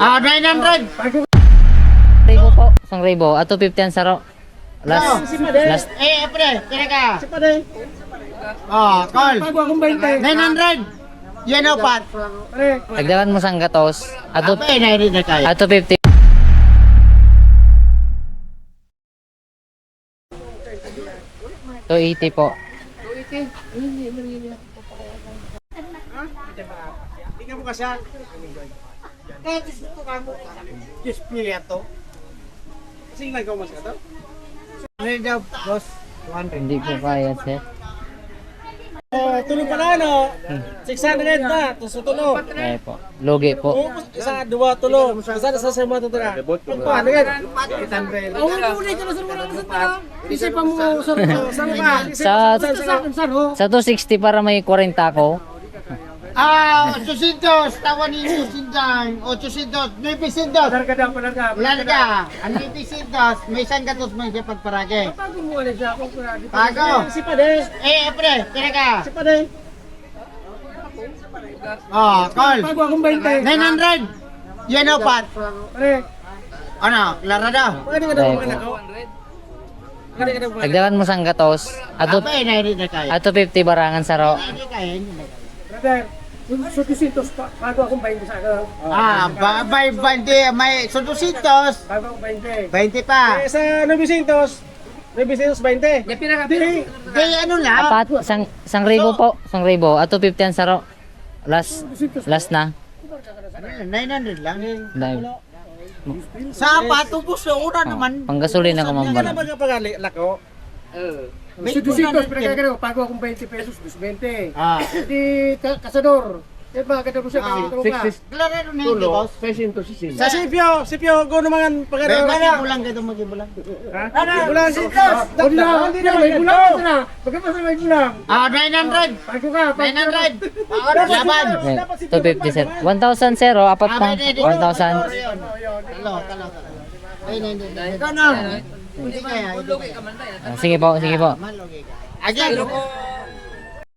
900. Ribo po. Isang ribo. Ato 50 ang saro. Last. Pre, tira ka. Call. 900. Yan o, Pat. Dagdagan mo sang gatos. Ato Ape, nairin na tayo. 50. To 80 po. Tingnan mo kasi. Yes, pili ato. Kasi lang mas ka to. Ano daw, boss? 200. Hindi po kaya, sir. Tulog pa na, no? 600 na, tulo. Kaya po. Logi po. Isa, dua, tulo. Isa na sa sama ito na. Paano yan? 800. Oo, ulit ka na sa mga nasa Isa pa mo, saan ka? Sa 260 para may 40 ako. 800, tawa ni 800. 800, may 800. Larga. Ang 800, may isang gatos mo siya pagparage. Pago. Pre, tira ka. Call. 900. Yan o, Pat. Ano, Clara daw. Dagdagan mo sang gatos. Ato Ape, nairin na tayo. 50 barangan saro. Hindi kaya, hindi na. So, 200 bago akong 20 sa ako. May 20, may 800, Bago akong 20. 20 pa. Sa 900, 20. Di ano na, Apat, sang ribo po. Sang ribo. Ato 50 ang saro. Last na. 900 lang. Dahil. Sa apat, ubos na una naman. Panggasolin ako Hindi ka mambala. naman kapagali, lako. May 200, 200 pero kaya bago akong 20 pesos, 20. Ah, Di kasador. Eh ba, kada mo siya kasi ito ka. klaro na yun, boss. Sa Sipyo, go naman pagkano. Bulang ka ito, mag-ibulang. Bulan si Hindi na, may bulang ka na. Pagkapasa may bulang. 900. Bago ka, 900. Laban. 250 sir. 1,000 zero. Apat pa. 1,000. Talo. Ay, hindi. Ikaw na. Hindi kaya. Sige po, sige po. Malugi ka. Again.